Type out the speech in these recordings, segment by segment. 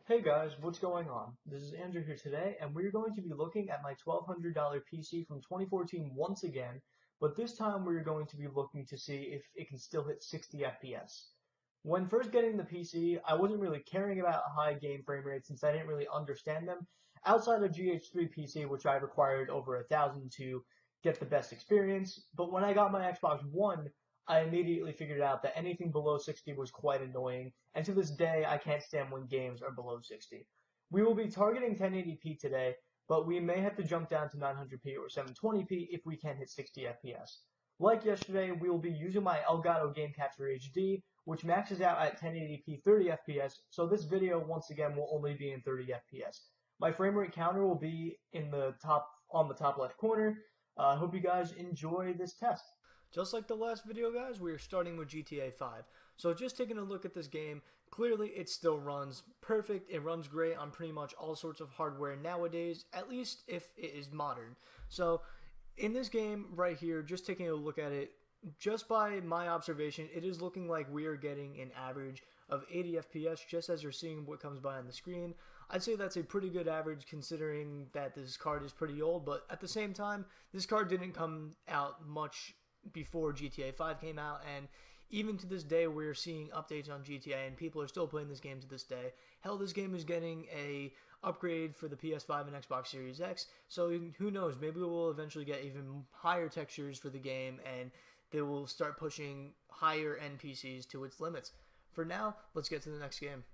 Hey guys, what's going on? This is Andrew here today, and we're going to be looking at my $1,200 PC from 2014 once again, but this time we're going to be looking to see if it can still hit 60 FPS. When first getting the PC, I wasn't really caring about high game frame rates since I didn't really understand them, outside of GH3 PC, which I required over 1,000 to get the best experience, but when I got my Xbox One, I immediately figured out that anything below 60 was quite annoying, and to this day I can't stand when games are below 60. We will be targeting 1080p today, but we may have to jump down to 900p or 720p if we can hit 60 FPS. Like yesterday, we will be using my Elgato Game Capture HD, which maxes out at 1080p 30 FPS, so this video once again will only be in 30 FPS. My frame rate counter will be in the top on the top left corner. I hope you guys enjoy this test. Just like the last video, guys, we are starting with GTA 5. So just taking a look at this game, clearly it still runs perfect. It runs great on pretty much all sorts of hardware nowadays, at least if it is modern. So in this game right here, just taking a look at it, just by my observation, it is looking like we are getting an average of 80 FPS just as you're seeing what comes by on the screen. I'd say that's a pretty good average considering that this card is pretty old, but at the same time, this card didn't come out much before GTA 5 came out, and even to this day we're seeing updates on GTA and people are still playing this game to this day. Hell, this game is getting a upgrade for the PS5 and Xbox Series X, so who knows, maybe we'll eventually get even higher textures for the game and they will start pushing higher NPCs to its limits. For now, let's get to the next game.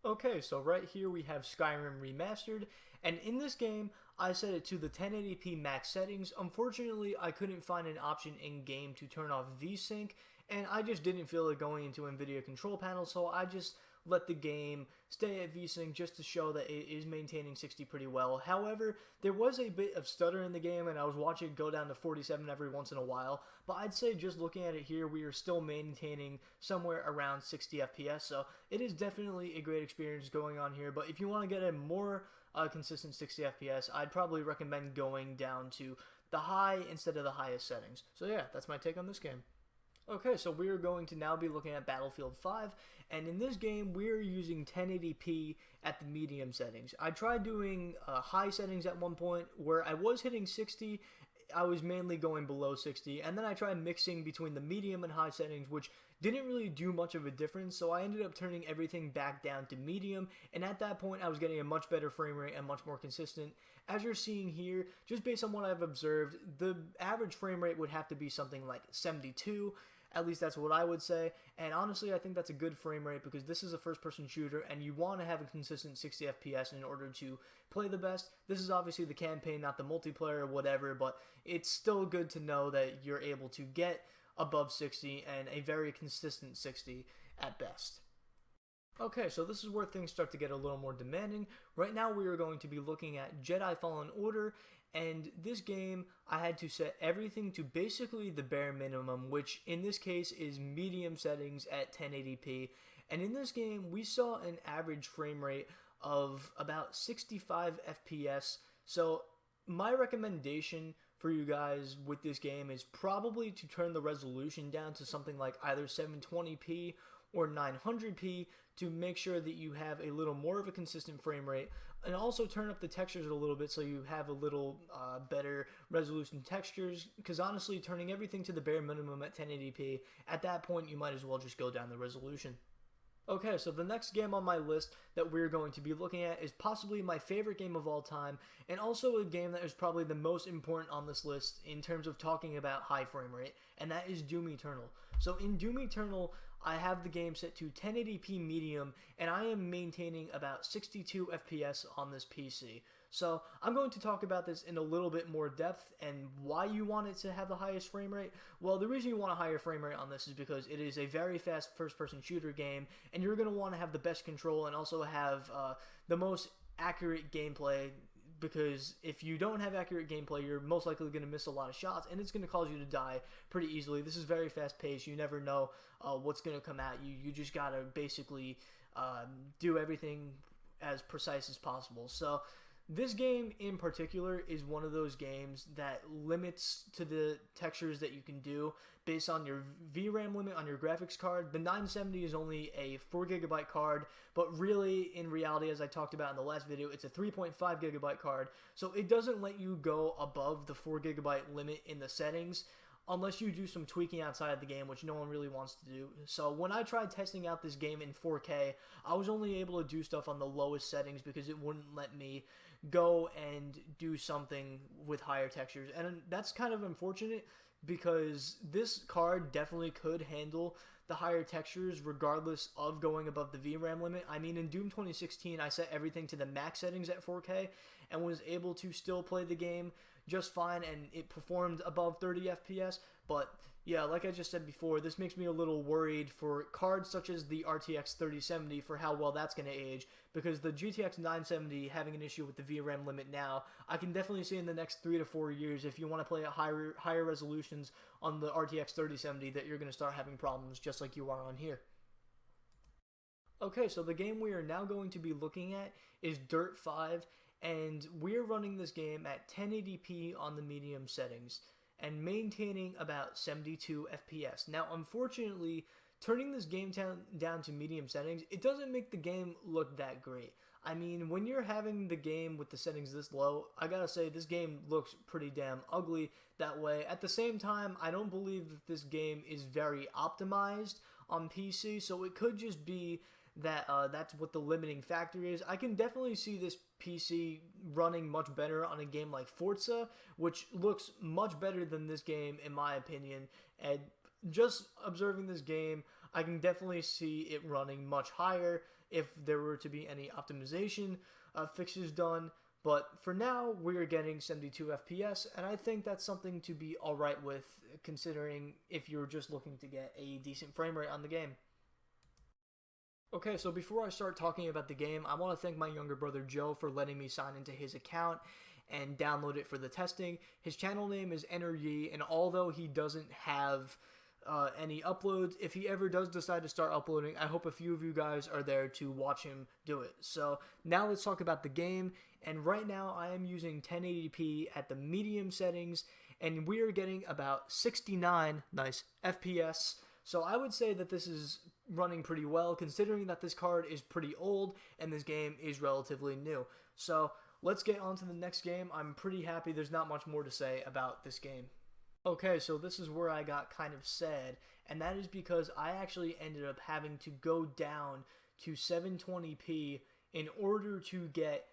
Okay, so right here we have Skyrim Remastered, and in this game, I set it to the 1080p max settings. Unfortunately, I couldn't find an option in-game to turn off VSync, and I just didn't feel like going into NVIDIA control panel, so I just let the game stay at VSync just to show that it is maintaining 60 pretty well. However, there was a bit of stutter in the game, and I was watching it go down to 47 every once in a while, but I'd say just looking at it here, we are still maintaining somewhere around 60 FPS, so it is definitely a great experience going on here, but if you want to get a more consistent 60 FPS, I'd probably recommend going down to the high instead of the highest settings. So yeah, that's my take on this game. Okay, so we are going to now be looking at Battlefield 5, and in this game we are using 1080p at the medium settings. I tried doing high settings at one point where I was hitting 60, I was mainly going below 60, and then I tried mixing between the medium and high settings, which didn't really do much of a difference, so I ended up turning everything back down to medium, and at that point I was getting a much better frame rate and much more consistent. As you're seeing here, just based on what I've observed, the average frame rate would have to be something like 72, at least that's what I would say, and honestly I think that's a good frame rate because this is a first-person shooter and you want to have a consistent 60 FPS in order to play the best. This is obviously the campaign, not the multiplayer or whatever, but it's still good to know that you're able to get above 60 and a very consistent 60 at best. Okay, so this is where things start to get a little more demanding. Right now we are going to be looking at Jedi Fallen Order, and this game I had to set everything to basically the bare minimum, which in this case is medium settings at 1080p. And in this game we saw an average frame rate of about 65 FPS. So my recommendation for you guys with this game is probably to turn the resolution down to something like either 720p or 900p to make sure that you have a little more of a consistent frame rate, and also turn up the textures a little bit so you have a little better resolution textures, because honestly turning everything to the bare minimum at 1080p, at that point you might as well just go down the resolution. Okay, so the next game on my list that we're going to be looking at is possibly my favorite game of all time, and also a game that is probably the most important on this list in terms of talking about high frame rate, and that is Doom Eternal. So in Doom Eternal, I have the game set to 1080p medium, and I am maintaining about 62 FPS on this PC. So I'm going to talk about this in a little bit more depth and why you want it to have the highest frame rate. Well, the reason you want a higher frame rate on this is because it is a very fast first-person shooter game, and you're going to want to have the best control and also have the most accurate gameplay, because if you don't have accurate gameplay, you're most likely going to miss a lot of shots, and it's going to cause you to die pretty easily. This is very fast-paced. You never know what's going to come at you. You just got to basically do everything as precise as possible. So This game in particular is one of those games that limits to the textures that you can do based on your VRAM limit on your graphics card. The 970 is only a 4 GB card, but really, in reality, as I talked about in the last video, it's a 3.5 GB card, so it doesn't let you go above the 4 GB limit in the settings unless you do some tweaking outside of the game, which no one really wants to do. So when I tried testing out this game in 4K, I was only able to do stuff on the lowest settings because it wouldn't let me go and do something with higher textures. And that's kind of unfortunate because this card definitely could handle the higher textures regardless of going above the VRAM limit. I mean, in Doom 2016, I set everything to the max settings at 4K and was able to still play the game just fine, and it performed above 30 FPS, but yeah, like I just said before, this makes me a little worried for cards such as the RTX 3070 for how well that's going to age, because the GTX 970 having an issue with the VRAM limit now, I can definitely see in the next 3 to 4 years, if you want to play at higher resolutions on the RTX 3070, that you're going to start having problems just like you are on here. Okay, so the game we are now going to be looking at is Dirt 5, and we're running this game at 1080p on the medium settings and maintaining about 72 FPS. Now, unfortunately, turning this game down to medium settings, it doesn't make the game look that great. I mean, when you're having the game with the settings this low, I gotta say, this game looks pretty damn ugly that way. At the same time, I don't believe that this game is very optimized on PC, so it could just be that that's what the limiting factor is. I can definitely see this PC running much better on a game like Forza, which looks much better than this game in my opinion, and just observing this game, I can definitely see it running much higher if there were to be any optimization fixes done. But for now, we're getting 72 FPS, and I think that's something to be alright with, considering if you're just looking to get a decent frame rate on the game. Okay, so before I start talking about the game, I want to thank my younger brother Joe for letting me sign into his account and download it for the testing. His channel name is NRG, and although he doesn't have any uploads, if he ever does decide to start uploading, I hope a few of you guys are there to watch him do it. So now let's talk about the game, and right now I am using 1080p at the medium settings, and we are getting about 69 nice FPS. So I would say that this is running pretty well, considering that this card is pretty old and this game is relatively new. So let's get on to the next game. I'm pretty happy. There's not much more to say about this game. Okay, so this is where I got kind of sad, and that is because I actually ended up having to go down to 720p in order to get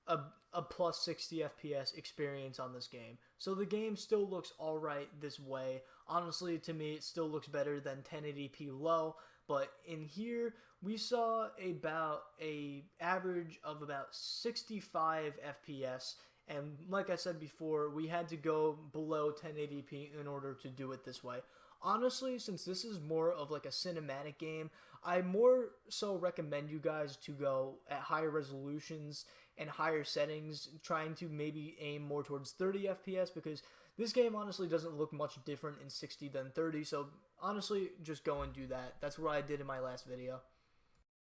a plus 60 FPS experience on this game. So the game still looks alright this way. Honestly, to me, it still looks better than 1080p low, but in here, we saw about a average of about 65 FPS, and like I said before, we had to go below 1080p in order to do it this way. Honestly, since this is more of like a cinematic game, I more so recommend you guys to go at higher resolutions and higher settings, trying to maybe aim more towards 30 FPS, because this game honestly doesn't look much different in 60 than 30, so honestly, just go and do that. That's what I did in my last video.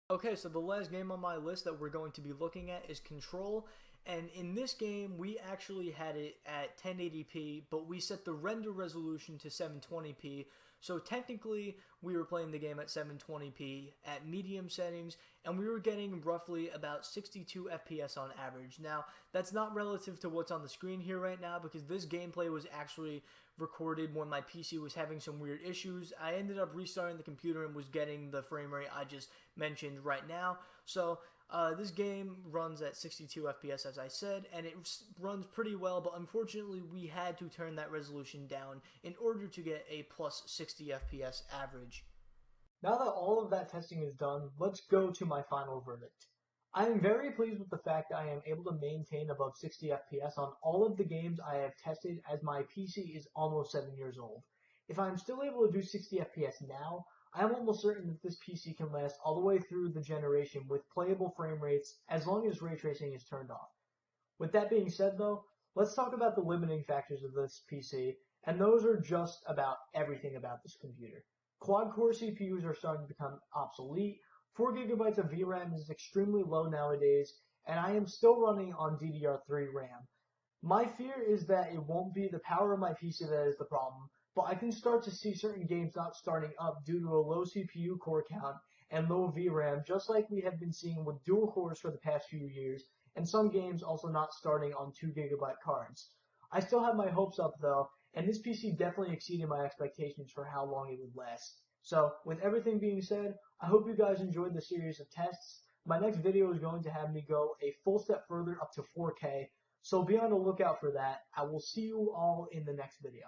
Okay, so the last game on my list that we're going to be looking at is Control, and in this game, we actually had it at 1080p, but we set the render resolution to 720p, so technically, we were playing the game at 720p at medium settings, and we were getting roughly about 62 FPS on average. Now, that's not relative to what's on the screen here right now, because this gameplay was actually recorded when my PC was having some weird issues. I ended up restarting the computer and was getting the frame rate I just mentioned right now. So, this game runs at 62 FPS, as I said, and it runs pretty well, but unfortunately we had to turn that resolution down in order to get a plus 60 FPS average. Now that all of that testing is done, let's go to my final verdict. I am very pleased with the fact that I am able to maintain above 60 FPS on all of the games I have tested, as my PC is almost 7 years old. If I am still able to do 60 FPS now, I am almost certain that this PC can last all the way through the generation with playable frame rates as long as ray tracing is turned off. With that being said though, let's talk about the limiting factors of this PC, and those are just about everything about this computer. Quad-core CPUs are starting to become obsolete, 4 GB of VRAM is extremely low nowadays, and I am still running on DDR3 RAM. My fear is that it won't be the power of my PC that is the problem, but I can start to see certain games not starting up due to a low CPU core count and low VRAM, just like we have been seeing with dual cores for the past few years, and some games also not starting on 2 GB cards. I still have my hopes up though, and this PC definitely exceeded my expectations for how long it would last. So, with everything being said, I hope you guys enjoyed the series of tests. My next video is going to have me go a full step further up to 4K, so be on the lookout for that. I will see you all in the next video.